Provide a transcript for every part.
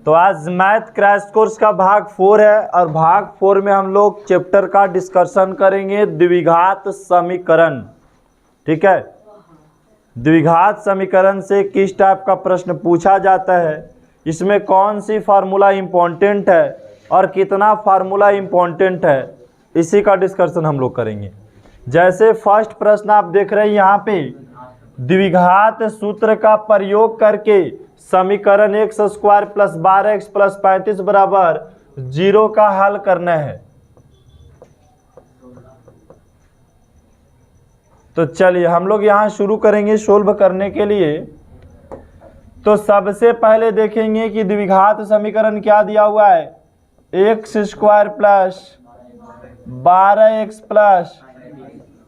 तो आज math crash course का भाग 4 है और भाग 4 में हम लोग चैप्टर का डिस्कशन करेंगे द्विघात समीकरण। ठीक है, द्विघात समीकरण से किस टाइप का प्रश्न पूछा जाता है, इसमें कौन सी फार्मूला इम्पोर्टेंट है और कितना फार्मूला इम्पोर्टेंट है, इसी का डिस्कशन हम लोग करेंगे। जैसे फर्स्ट प्रश्न आप देख रहे हैं यहाँ पे, द्विघात सूत्र का प्रयोग करके समीकरण x square plus 12x plus 35 बराबर 0 का हल करना है। तो चलिए हम लोग यहाँ शुरू करेंगे सोल्व करने के लिए। तो सबसे पहले देखेंगे कि द्विघात समीकरण क्या दिया हुआ है, x square plus 12x plus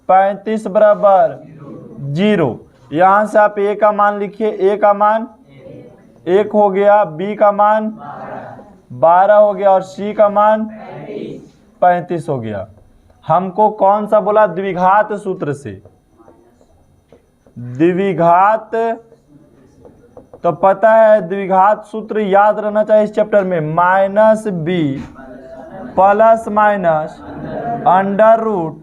35 बराबर 0। यहाँ से आप a का मान लिखिए, a का मान 1 हो गया, b का मान 12 हो गया और c का मान 35 हो गया। हमको कौन सा बोला, द्विघात सूत्र से। द्विघात तो पता है, द्विघात सूत्र याद रहना चाहिए इस चैप्टर में, minus b plus minus under root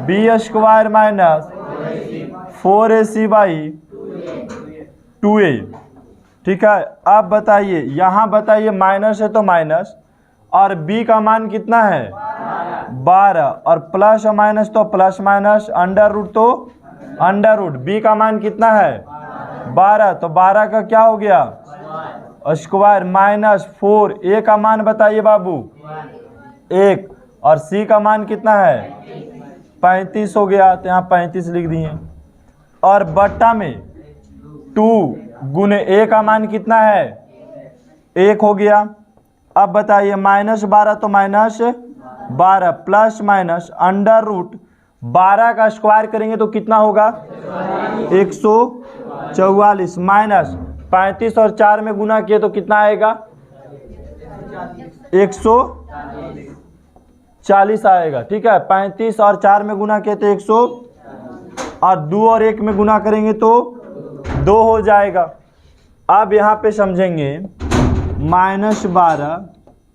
b square minus 4ac by 2a। ठीक है, अब बताइए, यहाँ बताइए माइनस है तो माइनस, और b का मान कितना है 12, और प्लस और माइनस तो प्लस माइनस, अंडर रूट तो अंडर रूट, b का मान कितना है 12, तो 12 का क्या हो गया स्क्वायर माइनस 4, a का मान बताइए बाबू 1, और c का मान कितना है 35 हो गया, तो यहाँ 35 लिख दिए, और बट्टा में 2 गुने a का मान कितना है 1 हो गया। अब बताइए माइनस 12 तो minus 12 plus minus under root 12 का स्क्वायर करेंगे तो कितना होगा 144, माइनस 35 और 4 में गुना किए तो कितना आएगा 140 आएगा। ठीक है, 35 और 4 में गुना किए तो 100, और 2 और 1 में गुना करेंगे तो 2 हो जाएगा। अब यहाँ पे समझेंगे, minus 12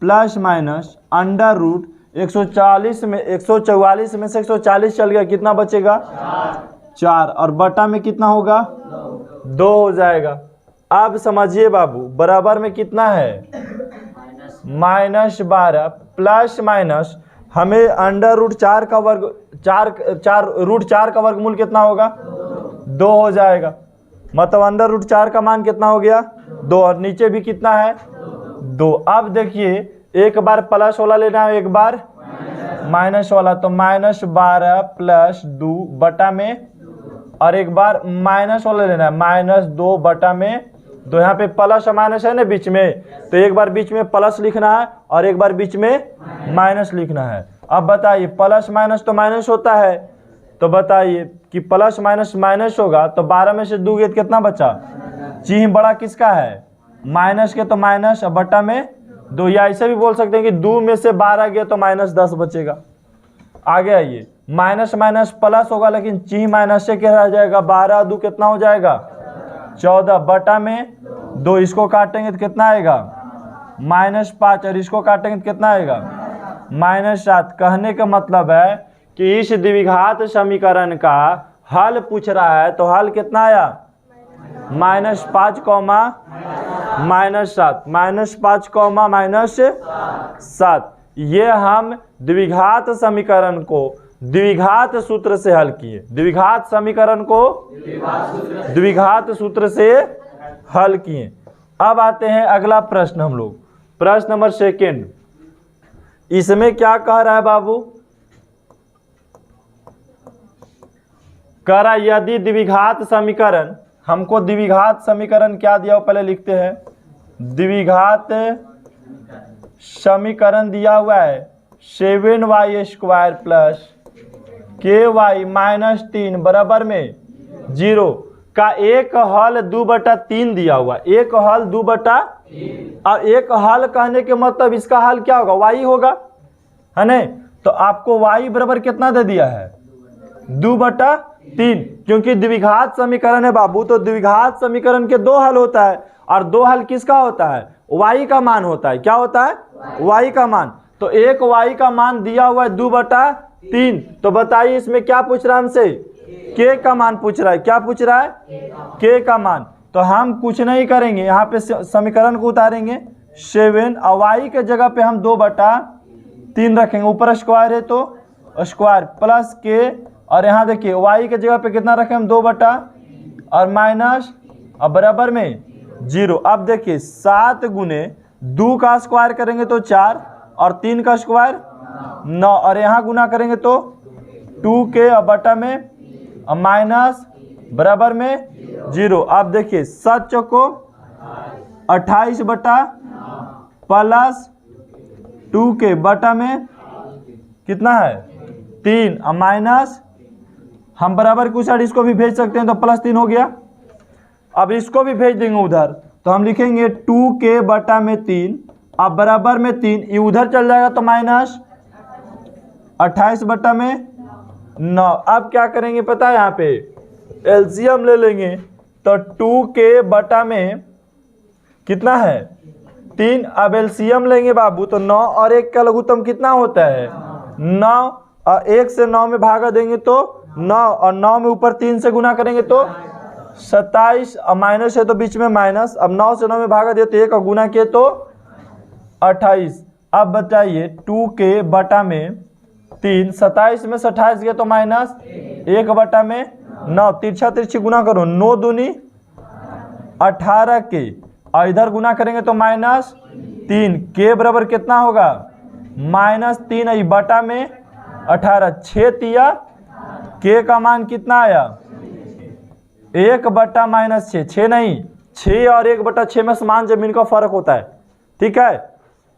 plus minus under root 144 में से 140 चल गया, कितना बचेगा 4, और बटा में कितना होगा 2 हो जाएगा। अब समझिए बाबू, बराबर में कितना है माइनस 12 प्लस माइनस, हमें अंडर रूट 4 का वर्ग रूट 4 का वर्गमूल कितना होगा 2 हो जाएगा, मतलब अंडर रूट 4 का मान कितना हो गया 2, और नीचे भी कितना है 2। अब देखिए, एक बार प्लस वाला लेना है, एक बार माइनस वाला, तो माइनस 12 प्लस 2 बटा में, और एक बार माइनस वाला लेना है, माइनस 2 बटा में 2। यहाँ पे प्लस और माइनस है ना बीच में, तो एक बार बीच में प्लस लिखना है और एक बार बीच में माइनस लिखना है। अब बताइए, प्लस माइनस तो माइनस होता है, तो बताइए कि प्लस माइनस माइनस होगा, तो 12 में से 2 गए तो कितना बचा, चिन्ह बड़ा किसका है माइनस के, तो माइनस बटा में 2, या ऐसे भी बोल सकते हैं कि 2 में से 12 गए तो माइनस 10 बचेगा। आगे आइए, माइनस माइनस प्लस होगा, लेकिन चिन्ह माइनस से क्या रह जाएगा, 12 2 कितना हो जाएगा 14 बटा में 2, इसको काटेंगे तो कितना आएगा माइनस 5, और इसको काटेंगे तो कितना आएगा माइनस 7। कहने का मतलब है कि इस द्विघात समीकरण का हल पूछ रहा है, तो हल कितना आया minus 5 comma minus 7, minus 5 comma minus 7। ये हम द्विघात समीकरण को द्विघात सूत्र से हल किए, द्विघात समीकरण को द्विघात सूत्र से हल किए। अब आते हैं अगला प्रश्न, हम लोग प्रश्न नंबर 2। इसमें क्या कह रहा है बाबू, कह रहा यदि द्विघात समीकरण, हमको द्विघात समीकरण क्या दिया हो पहले लिखते हैं। द्विघात समीकरण दिया हुआ है 7y square plus ky minus 3 बराबर में 0 का एक हल 2/3 दिया हुआ, एक हल 2/3। और एक हल कहने के मतलब इसका हल क्या होगा, y होगा, है नहीं। तो आपको y बराबर कितना दे दिया है 2/3, 3, क्योंकि द्विघात समीकरण है बाबू, तो द्विघात समीकरण के 2 हल होता है, और 2 हल किसका होता है? y का मान होता है। क्या होता है? y का मान। तो एक y का मान दिया हुआ है 2/3, तो बताइए इसमें क्या पूछ रहा है हमसे? k का मान पूछ रहा है। क्या पूछ रहा है? k का मान। तो हम कुछ नहीं करेंगे, यहाँ पे समीकरण को उतारेंगे 7, और y के जगह पे हम 2/3 रखेंगे, ऊपर स्क्वायर है तो स्क्वायर प्लस k, और यहाँ देखिए y के जगह पे कितना रखें हम? 2 और माइनस और बराबर में 0। अब देखिए 7 गुने 2 का स्क्वायर करेंगे तो 4, और 3 का स्क्वायर 9, और यहाँ गुना करेंगे तो 2k और बटा में और माइनस बराबर में 0। अब देखिए 7 चौको 28 बटा प्लस 2k बटा में कितना है? 3 और माइनस, हम बराबर की साइड इसको भी भेज सकते हैं तो +3 हो गया। अब इसको भी भेज देंगे उधर, तो हम लिखेंगे 2k बटा में 3, अब बराबर में 3, ये उधर चल जाएगा तो माइनस 28 बटा में 9। अब क्या करेंगे पता है? यहाँ पे एलसीएम ले लेंगे, तो 2k बटा में कितना है? 3। अब एलसीएम लेंगे बाबू, तो 9 और 1 का लघुत्तम कितना होता है? 9, और 1 से 9 में भागा देंगे तो 9, और 9 में ऊपर 3 से गुना करेंगे तो 27, और माइनस है तो बीच में माइनस। अब 9 से 9 में भागा दिए तो 1 और गुना किए तो 28। अब बताइए 2k बटा में 3, 27 में से 28 गया तो माइनस 1 बटा में 9, तिरछा तिरछी गुना करो, 9 दूनी 18k, और इधर गुना करेंगे तो -3, k बराबर कितना होगा? -3 बटा में 18, 6 तिया k का मान कितना आया? 1 बटा -6, 6 नहीं, 6 और 1 बटा 6 में समान जमीन का फर्क होता है। ठीक है,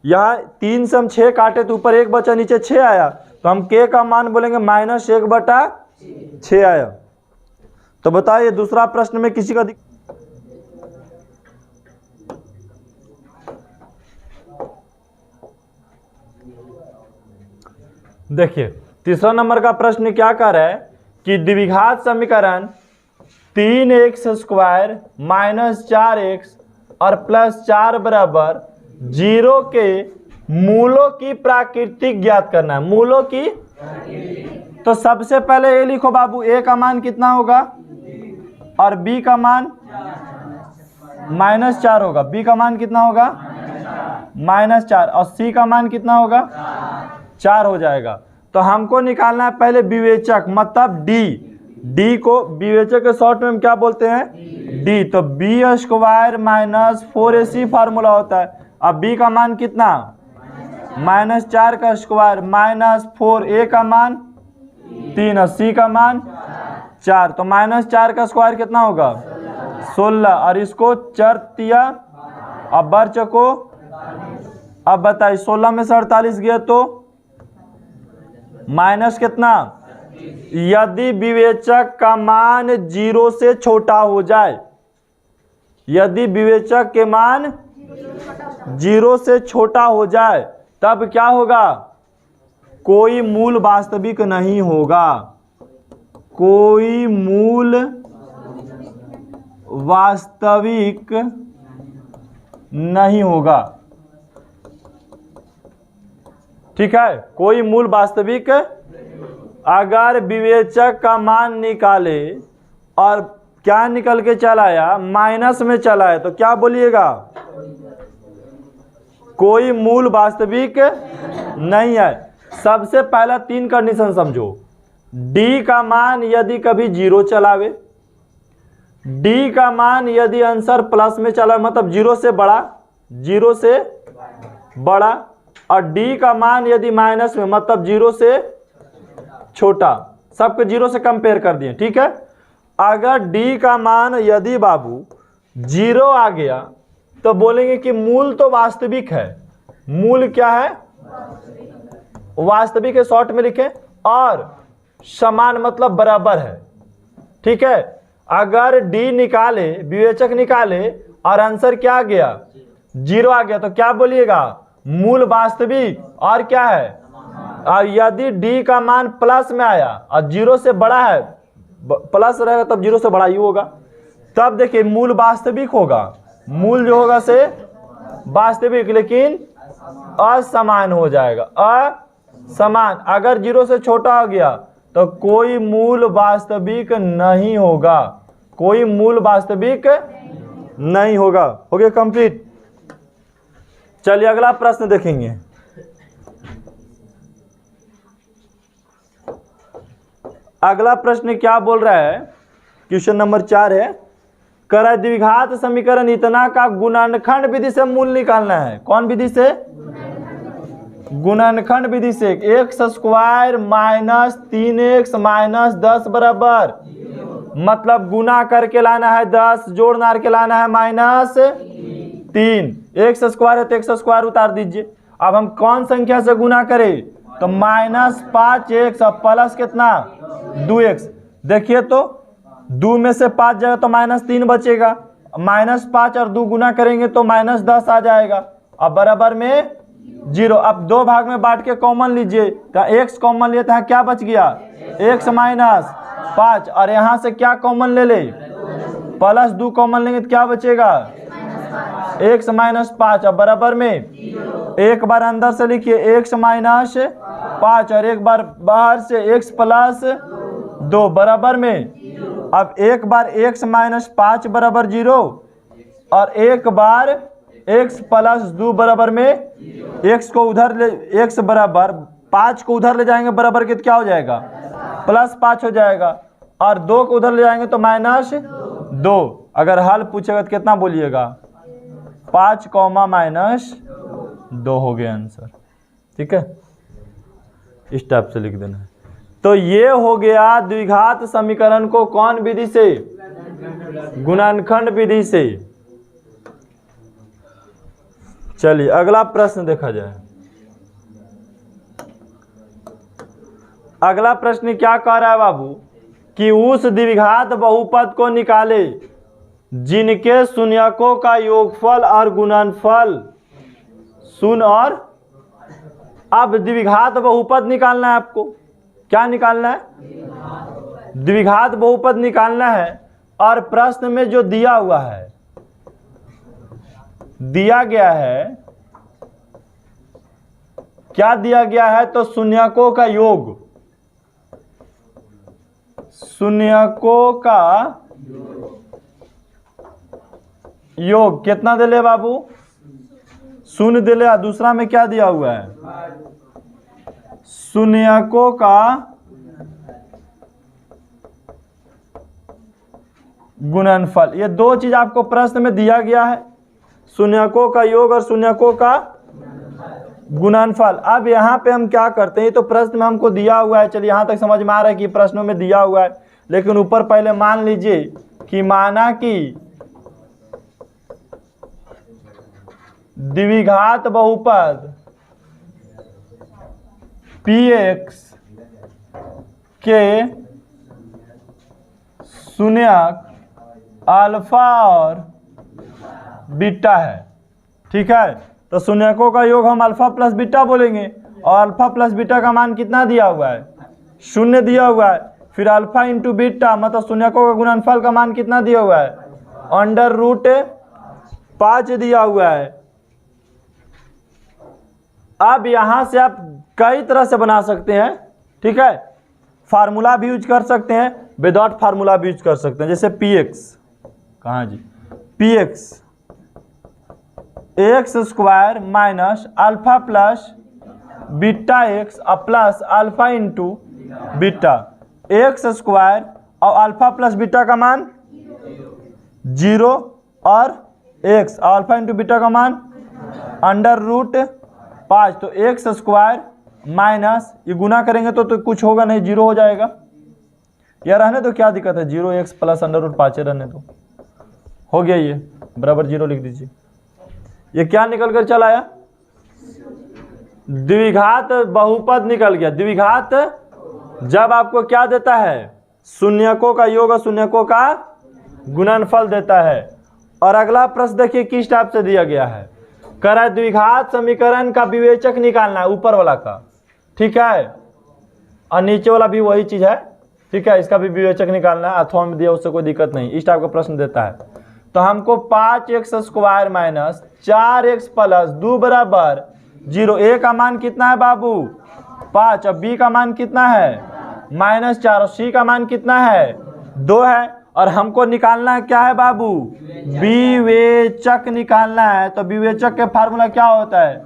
यहाँ 3 से हम 6 काटे तो ऊपर 1 बचा, नीचे 6 आया, तो हम k का मान बोलेंगे -1 बटा 6 आया। तो बताइए दूसरा प्रश्न में किसी का देखिए तीसरा नंबर का प्रश्न क्या कर रहा है कि द्विघात समीकरण 3x² -4x और +4 बराबर 0 के मूलों की प्राकृतिक ज्ञात करना है। मूलों की, तो सबसे पहले ये लिखो बाबू, a का मान कितना होगा और b का मान -4 होगा। b का मान कितना होगा? -4, और c का मान कितना होगा? 4 हो जाएगा। तो हमको निकालना है पहले विवेचक, मतलब d को विवेचक के शॉर्ट में हम क्या बोलते हैं? d। तो b² - 4ac फार्मूला होता है। अब b का मान कितना? -4 का स्क्वायर -4, a का मान 3 और c का मान 4, तो -4 का स्क्वायर कितना होगा? 16, और इसको 4 तिया अब बर चको। अब बताइए 16 में से 48 गया तो माइनस कितना? यदि विवेचक का मान 0 से छोटा हो जाए, यदि विवेचक के मान 0 से छोटा हो जाए तब क्या होगा? कोई मूल वास्तविक नहीं होगा। कोई मूल वास्तविक नहीं होगा। ठीक है, कोई मूल वास्तविक, अगर विवेचक का मान निकाले और क्या निकल के चला आया? माइनस में चला है, तो क्या बोलिएगा? कोई मूल वास्तविक नहीं है। सबसे पहला 3 कंडीशन समझो। d का मान यदि कभी 0 चलावे, d का मान यदि आंसर प्लस में चला मतलब 0 से बड़ा, 0 से बड़ा, और d का मान यदि माइनस में मतलब 0 से छोटा। सबको 0 से कंपेयर कर दिए। ठीक है, अगर d का मान यदि बाबू 0 आ गया तो बोलेंगे कि मूल तो वास्तविक है। मूल क्या है? वास्तविक है, शॉर्ट में लिखें, और समान मतलब बराबर है। ठीक है, अगर d निकाले, विवेचक निकाले और आंसर क्या आ गया? 0 आ गया, तो क्या बोलिएगा? मूल वास्तविक। और क्या है? और यदि d का मान प्लस में आया और 0 से बड़ा है प्लस रहेगा तब 0 से बड़ा ही होगा। तब देखिए मूल वास्तविक होगा, मूल जो होगा से वास्तविक लेकिन असमान हो जाएगा, असमान। अगर 0 से छोटा हो गया तो कोई मूल वास्तविक नहीं होगा, कोई मूल वास्तविक नहीं होगा। हो गया कंप्लीट। चलिए अगला प्रश्न देखेंगे। अगला प्रश्न क्या बोल रहा है, क्वेश्चन नंबर 4 है, कर द्विघात समीकरण इतना का गुणनखंड विधि से मूल निकालना है। कौन विधि से? गुणनखंड विधि से। X square minus 3x minus 10 बराबर, मतलब गुना करके लाना है 10, जोड़ मार के लाना है -3। एक्स स्क्वायर है तो एक्स स्क्वायर उतार दीजिए। अब हम कौन संख्या से गुना करें, तो -5x और प्लस कितना 2x। देखिए तो 2 में से 5 जाएगा तो -3 बचेगा, -5 और 2 गुना करेंगे तो -10 आ जाएगा। अब बराबर में 0। अब दो भाग में बांट के कॉमन लीजिए, तो x कॉमन लिए तो क्या बच गया, x -5। और यहाँ से क्या कॉमन ले ले, +2 कॉमन लेंगे तो क्या बचेगा, x -5। अब बराबर में एक बार अंदर से लिखिए x -5 और एक बार बाहर से x +2 बराबर में। अब एक बार x -5 बराबर 0 और एक बार x +2 बराबर में, x को उधर ले, x बराबर 5 को उधर ले जाएंगे बराबर के तो क्या हो जाएगा, +5 हो जाएगा। और 2 को उधर ले जाएंगे तो -2। अगर हल पूछेगा तो कितना बोलिएगा, 5, -2 हो गया आंसर। ठीक है, इस टाइप से लिख देना है। तो ये हो गया द्विघात समीकरण को कौन विधि से, गुणनखंड विधि से। चलिए अगला प्रश्न देखा जाए। अगला प्रश्न क्या कह रहा है बाबू, कि उस द्विघात बहुपद को निकाले जिनके शून्यकों का योगफल और गुणनफल शून्य और। अब द्विघात बहुपद निकालना है आपको। क्या निकालना है, द्विघात बहुपद निकालना है। और प्रश्न में जो दिया हुआ है, दिया गया है, क्या दिया गया है, तो शून्यकों का योग, शून्यकों का योग कितना दे ले बाबू, 0 दे ले। दूसरा में क्या दिया हुआ है, शून्यकों का गुणनफल। ये दो चीज आपको प्रश्न में दिया गया है, शून्यकों का योग और शून्यकों का गुणनफल। अब यहाँ पे हम क्या करते हैं, तो प्रश्न में हमको दिया हुआ है, चलिए यहाँ तक समझ में आ रहा है कि प्रश्नों में दिया हुआ है। लेकिन ऊपर पहले मान लीजिए कि माना कि द्विघात बहुपद px के शून्यक अल्फा और बीटा है। ठीक है, तो शून्यकों का योग हम अल्फा प्लस बीटा बोलेंगे। और अल्फा प्लस बीटा का मान कितना दिया हुआ है, 0 दिया हुआ है। फिर अल्फा इंटू बीटा मतलब शून्यकों का गुणनफल का मान कितना दिया हुआ है, √5 दिया हुआ है। अब यहां से आप कई तरह से बना सकते हैं। ठीक है, फार्मूला भी यूज कर सकते हैं, विदाउट फार्मूला भी यूज कर सकते हैं। जैसे px, कहाँ जी, px x² minus alpha plus beta x plus alpha into beta, x² और अल्फा प्लस बीटा का मान 0 और x अल्फा इंटू बीटा का मान √5। तो x² माइनस ये गुना करेंगे तो कुछ होगा नहीं, 0 हो जाएगा। या रहने दो, क्या दिक्कत है, 0x प्लस √5 रहने दो, हो गया। ये बराबर 0 लिख दीजिए। ये क्या निकल कर चला आया, द्विघात बहुपद निकल गया। द्विघात जब आपको क्या देता है, शून्यकों का योग और शून्यकों का गुणनफल देता है। और अगला प्रश्न देखिए किस टाइप से दिया गया है, करा द्विघात समीकरण का विवेचक निकालना है, ऊपर वाला का। ठीक है, और नीचे वाला भी वही चीज है, ठीक है, इसका भी विवेचक निकालना है, अथवा में दिया उससे कोई दिक्कत नहीं, इस टाइप का प्रश्न देता है। तो हमको 5x² माइनस 4x प्लस 2 बराबर 0। ए का मान कितना है बाबू 5, और बी का मान कितना है -4, और सी का मान कितना है 2 है। और हमको निकालना है क्या है बाबू विवेचक निकालना है। तो विवेचक के फार्मूला क्या होता है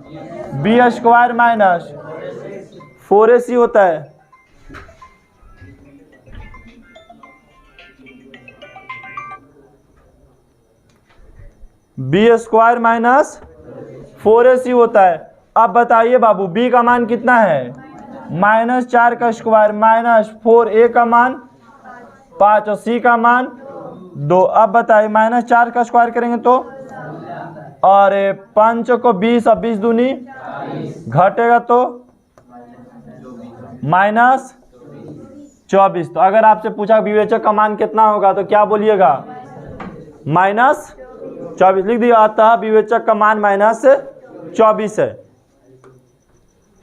b² माइनस 4ac होता है। b² माइनस 4ac होता है। अब बताइए बाबू b का मान कितना है -4 का स्क्वायर माइनस 4a का मान 5 और c का मान 2। अब बताइए -4 का स्क्वायर करेंगे तो, और 5 को 20 और 20 दूनी घटेगा तो -24। तो अगर आपसे पूछा विवेचक का मान कितना होगा तो क्या बोलिएगा -24 लिख दिया। अतः विवेचक का मान -24 है।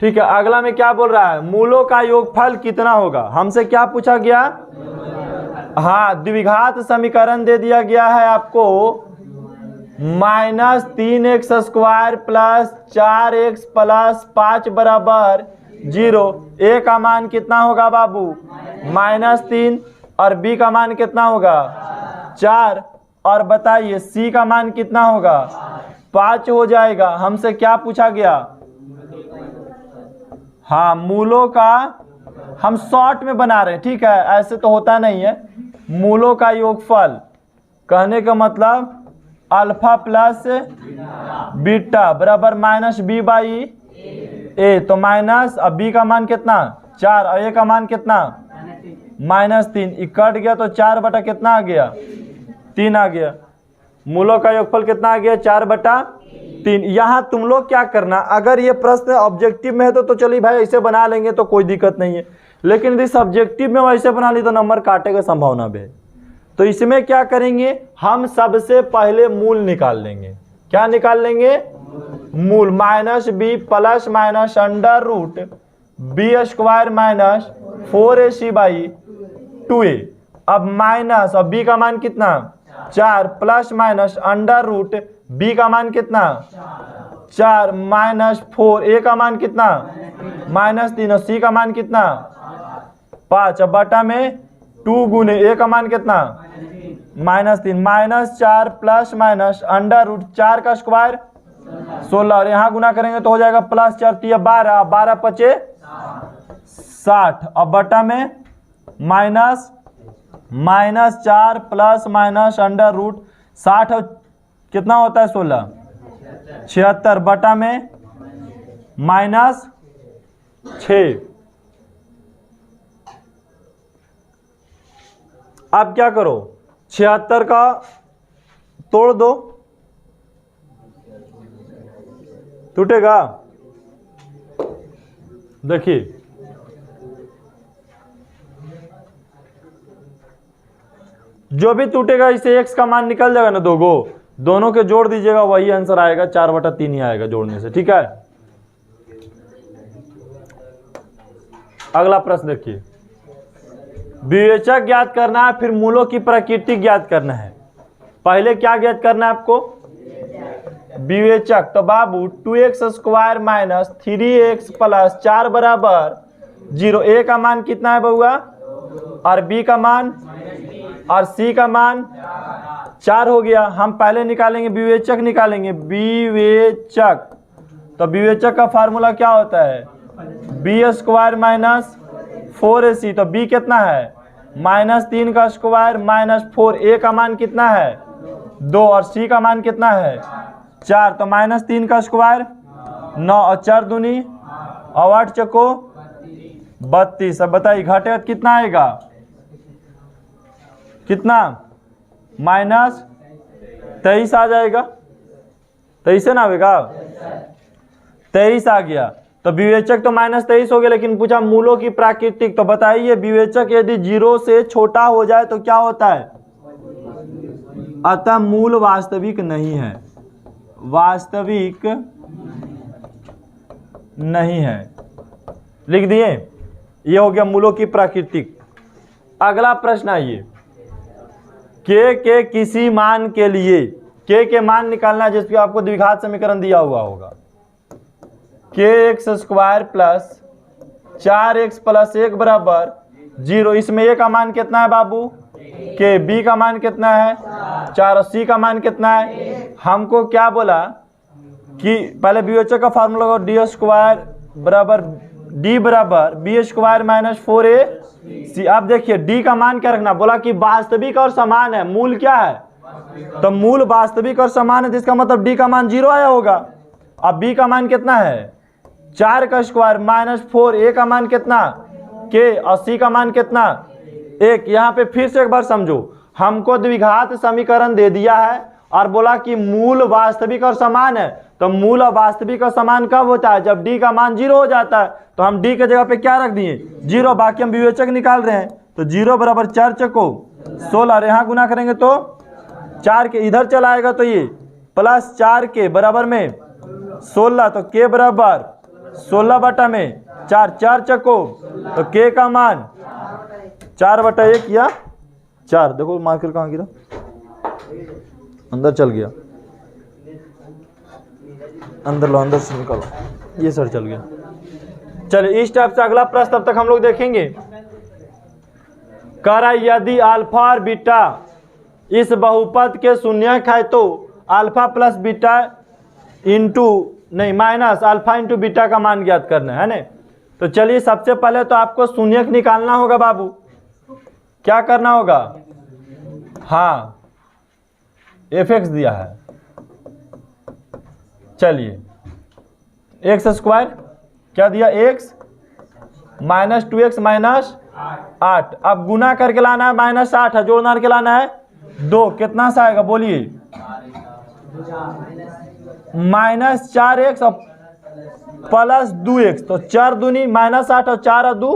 ठीक है, अगला में क्या बोल रहा है मूलों का योगफल कितना होगा। हमसे क्या पूछा गया, हाँ द्विघात समीकरण दे दिया गया है आपको -3x² प्लस 4x प्लस 5 बराबर 0। ए का मान कितना होगा बाबू -3, और बी का मान कितना होगा 4, और बताइए सी का मान कितना होगा 5 हो जाएगा। हमसे क्या पूछा गया, हाँ मूलों का हम शॉर्ट में बना रहे हैं, ठीक है, ऐसे तो होता नहीं है। मूलों का योगफल कहने का मतलब अल्फा प्लस बीटा बराबर -b/a। तो माइनस, अब b का मान कितना 4 और a का मान कितना -3, कट गया तो 4 बटा कितना आ गया 3 आ गया। मूलों का योगफल कितना आ गया 4/3। यहाँ तुम लोग क्या करना, अगर ये प्रश्न ऑब्जेक्टिव में है तो चलिए भाई ऐसे बना लेंगे तो कोई दिक्कत नहीं है, लेकिन यदि सब्जेक्टिव में वैसे बना ली तो नंबर काटे का संभावना भी है। तो इसमें क्या करेंगे, हम सबसे पहले मूल निकाल लेंगे। क्या निकाल लेंगे मूल, -b plus minus √b² minus 4ac/2a। अब माइनस, अब b का मान कितना 4 प्लस माइनस √b का मान कितना 4 माइनस 4, a का मान कितना -3, और c का मान कितना 5, अब बटा में 2 गुने a का मान कितना -3, -4 प्लस माइनस √4 का स्क्वायर 16, और यहाँ गुना करेंगे तो हो जाएगा +4 × 12, 12 × 5 60, अब बटा में -4 प्लस माइनस √60 कितना होता है 16 76, बटा में -6। अब क्या करो 76 का तोड़ दो, टूटेगा, देखिए जो भी टूटेगा इसे x का मान निकल जाएगा ना, दोनों के जोड़ दीजिएगा वही आंसर आएगा, 4/3 ही आएगा जोड़ने से। ठीक है, अगला प्रश्न देखिए, विवेचक ज्ञात करना है, फिर मूलों की प्रकृति ज्ञात करना है। पहले क्या ज्ञात करना है आपको विवेचक। तो बाबू 2x² माइनस 3x प्लस 4 बराबर 0। ए का मान कितना है बउआ, और बी का मान, और सी का मान 4 हो गया। हम पहले निकालेंगे विवेचक, निकालेंगे विवेचक। तो विवेचक का फार्मूला क्या होता है b² माइनस 4ac। तो b कितना है -3 का स्क्वायर माइनस 4, a का मान कितना है 2, और c का मान कितना है 4। तो -3 का स्क्वायर 9, और 4 दूनी और 8 चको 32। अब बताइए घटेगा कितना आएगा, कितना -23 आ जाएगा, 23 है ना आएगा, 23 आ गया। तो विवेचक तो -23 हो गया, लेकिन पूछा मूलों की प्राकृतिक। तो बताइए विवेचक यदि 0 से छोटा हो जाए तो क्या होता है, अतः मूल वास्तविक नहीं है, वास्तविक नहीं है। लिख दिए, ये हो गया मूलों की प्राकृतिक। अगला प्रश्न आइए, के किसी मान के लिए के मान निकालना है जिसपे आपको द्विघात समीकरण दिया हुआ होगा। के x square plus 4x plus 1 बराबर 0। इसमें ए का मान कितना है बाबू, के, बी का मान कितना है 4 और सी का मान कितना है। हमको क्या बोला कि पहले वियोजक का फार्मूला होगा डी स्क्वायर बराबर डी बराबर बी स्क्वायर माइनस 4ac। अब देखिए डी का मान क्या रखना, बोला कि वास्तविक और समान है, मूल क्या है, तो मूल वास्तविक और समान है, जिसका मतलब डी का मान 0 आया होगा। अब बी का मान कितना है 4 का स्क्वायर माइनस 4, ए का मान कितना के और सी का मान कितना 1। यहाँ पे फिर से एक बार समझो, हमको द्विघात समीकरण दे दिया है और बोला कि मूल वास्तविक और समान है। तो मूल और वास्तविक और समान कब होता है, जब डी का मान 0 हो जाता है। तो हम डी के जगह पे क्या रख दिए 0, बाकी हम विवेचक निकाल रहे हैं। तो 0 बराबर 4 चको 16 और यहाँ गुना करेंगे तो 4 के इधर चला आएगा, तो ये प्लस 4 के बराबर में 16, तो के बराबर 16 बटा में 4, 4 चको, तो के का मान 4/1 या 4। देखो मार्कर कहाँ गिरा, अंदर चल गया, अंदर लो, अंदर से निकालो, ये सर चल गया। चलिए इस टाइप से अगला प्रश्न तब तक हम लोग देखेंगे। कह रहा यदि अल्फा और बीटा इस बहुपद के शून्यक है तो अल्फा प्लस बीटा इंटू नहीं माइनस अल्फा इंटू बीटा का मान ज्ञात करना है ना। तो चलिए सबसे पहले तो आपको शून्यक निकालना होगा बाबू। क्या करना होगा, हाँ fx दिया है, चलिए एक्स स्क्वायर क्या दिया x माइनस 2x माइनस 8। अब गुना करके लाना है माइनस 8 है, जोड़ना करके लाना है 2, कितना सा आएगा बोलिए माइनस 4x और प्लस 2x, तो 4 दूनी माइनस 8 और 4 और 2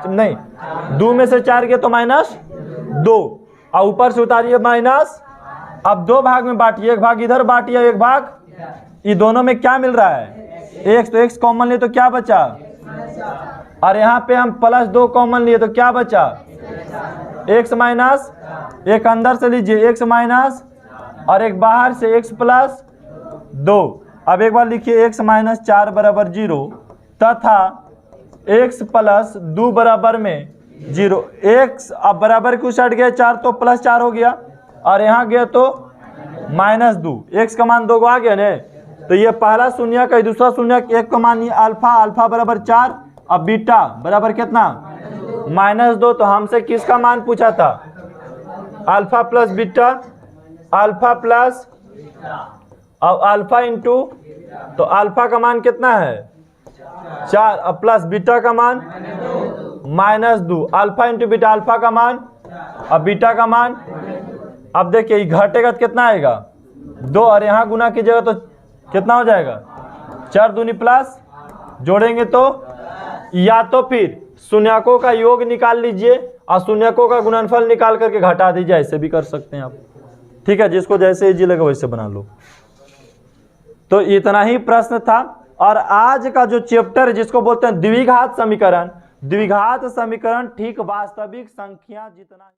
नहीं 2 में से 4 गए तो माइनस 2 और ऊपर से उतारिए माइनस। अब 2 भाग में बांटिए, एक भाग इधर बांटिए, एक भाग ये दोनों में क्या मिल रहा है x, तो x कॉमन लिए तो क्या बचा, और यहाँ पे हम प्लस 2 कॉमन लिए तो क्या बचा x माइनस, एक अंदर से लीजिए x माइनस और एक बाहर से x प्लस 2। अब एक बार लिखिए x माइनस 4 बराबर 0 तथा x प्लस 2 बराबर में 0। x अब बराबर क्यों हट गया 4, तो प्लस 4 हो गया और यहाँ गया तो माइनस 2, x का मान 2 आ गया ना। तो ये पहला शून्यक है, दूसरा शून्यक 1 का मान अल्फा, अल्फा बराबर 4 और बीटा बराबर कितना माइनस 2। तो हमसे किसका मान पूछा था, alpha plus beta, alpha plus और अल्फा इंटू, तो अल्फा का मान कितना है 4 और प्लस बीटा का मान minus 2, alpha into beta, alpha का मान और बीटा का मान। अब देखिए घटेगा तो कितना आएगा 2 और यहाँ गुना कीजिएगा तो कितना हो जाएगा 4 दूनी प्लस, जोड़ेंगे तो या तो फिर शून्यकों का योग निकाल लीजिए और शून्यकों का गुणनफल निकाल करके घटा दीजिए, ऐसे भी कर सकते हैं आप, ठीक है, जिसको जैसे इजी लगे वैसे बना लो। तो इतना ही प्रश्न था। और आज का जो चैप्टर है जिसको बोलते हैं द्विघात समीकरण, द्विघात समीकरण ठीक वास्तविक संख्या जितना